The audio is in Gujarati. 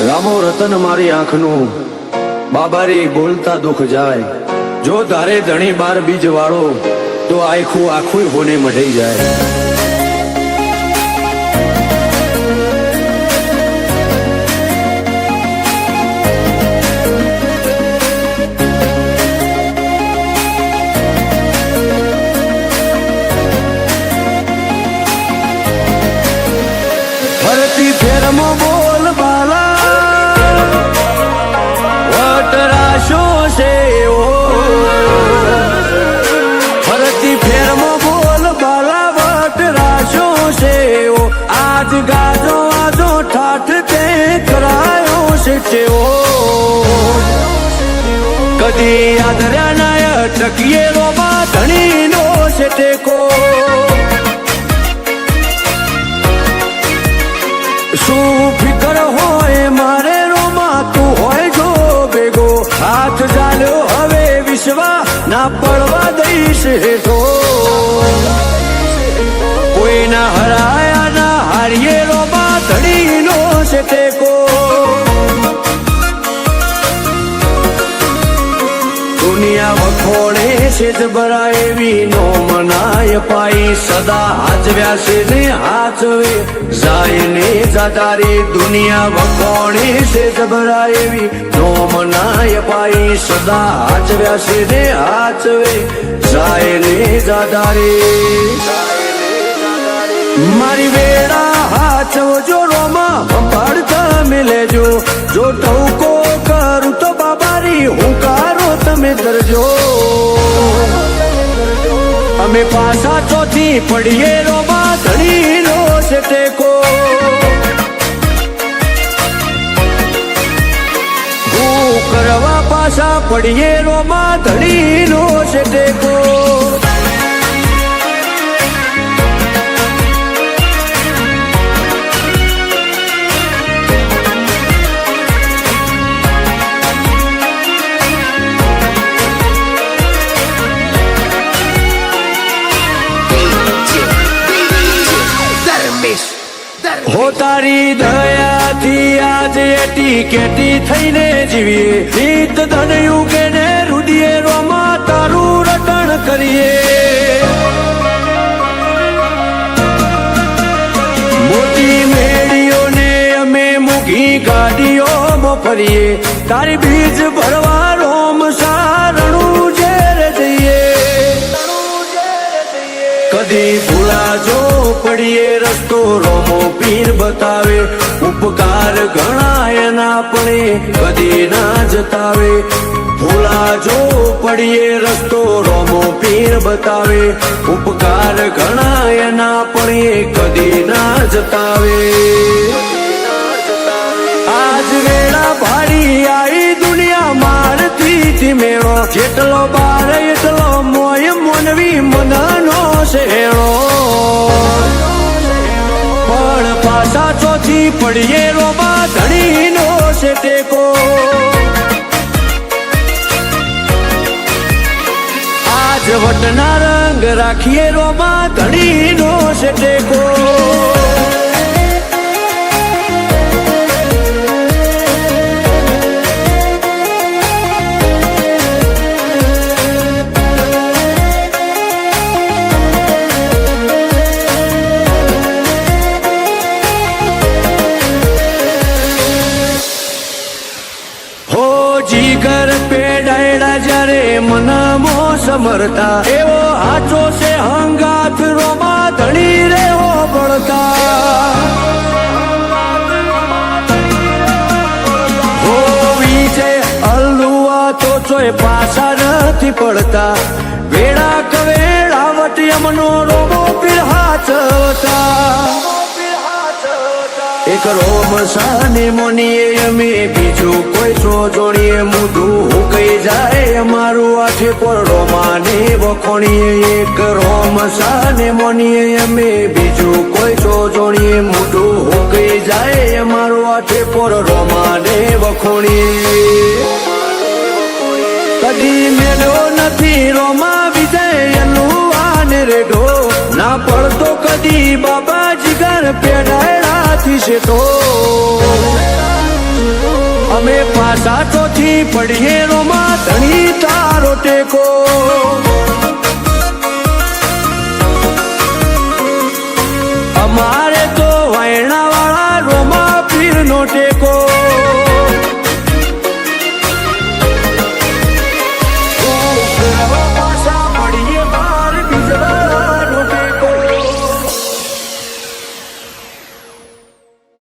રામો રતન મારી આંખનું બાબારી બોલતા દુખ જાય જો ધારે ધણી બાર બીજ વાળો તો આખું આખું હોને મઢી જાય ફરતી ફેરમો બોલ બાલા વટરાશો છે ફરતી ફેરમો બોલ બાલા વટરાશો છે આજ ગાજો આજો ઠાઠ તે કરાયો છે તેઓ કદી આદર્યા નાય ટકીએ રોબા ધણીનો છે ટેકો શું ફિકર હોય મારે રોમા તું હોય જો ભેગો હાથ ચાલ્યો હવે વિશ્વા ના પડવા દઈશ હેઠો કોઈના હરાયા ના હારીએ રોમા ધણીનો છે ટેકો દુનિયા વખોડે છે જબરા એવી નો મનાય પાઈ સદા હાચવ્યા છે ને હાચવે જાય ને જાદારી દુનિયા વખોડે છે જબરા એવી નો મનાય પાઈ સદા હાચવ્યા છે ને હાચવે જાય ને જાદારી મારી વેળા હાચવજો રોમા સંભાળતા મિલેજો જો ટવકો કરું તો બાબારી હુંકારો તમે કરજો અમે પાછા ચોથી પડીએ રોમા ધણીનો છે ટેકો હું કરવા પાછા પડીએ રોમા ધણીનો છે ટેકો હો તારી દયાથી આજે એટી કેટી થઈને જીવીએ હિત ધનયું કે ને રુદીએ રોમા તારું રટણ કરીએ મોટી મેળીઓને અમે મૂકી ગાડીઓમાં ફરીએ તારી બીજ ભરવા રોમ સારણું ઝેર જઈએ કદી ભૂલાજો પડીએ રસ્તો રોમો પીર બતાવે ઉપકાર ગણાય ના પડે કદી ના જતાવે ભૂલાજો પડીએ રસ્તો રોમો પીર બતાવે ઉપકાર ગણાય ના પડે કદી ના જતાવે આજ વેળા ભારી આઈ દુનિયા મારથી મેળો જેટલો બાર એટલો મોય મોનવી મનનો શેળો પણ પાછા ચોથી પડીએ રોમા ધણીનો છે ટેકો આજ વટના રંગ રાખીએ રોમા ધણીનો છે ટેકો જીગર પેડાયડા જ્યારે મનમો સમરતા એવો હાચો છે હંગાથ રોમા ધણી રે હો પડતા હો વિજય અલ્લુઆ તો ચોય પાછા નથી પડતા વેળા કવેળાવટ યમનો રોમો પીર હાચવતા એક રોમ સાને મોનીએ અમે બીજું કોઈ છો જોડીએ મોઢું હુકાઈ જાય અમારું આઠે પર રોમાને વખોણીએ એક રોમ સાને મોનીએ અમે બીજું કોઈ છો જોડીએ મોઢું હુકાઈ જાય અમારું આઠે પર રોમાને વખોણીએ કદી મેળ્યો નથી રોમા વિજય એનું આને રેઢો ના પડતો કદી બાબા જીગર પેડાયડા થી છે તો સાચોથી પડીએ રોમાં ધણી તારો ટેકો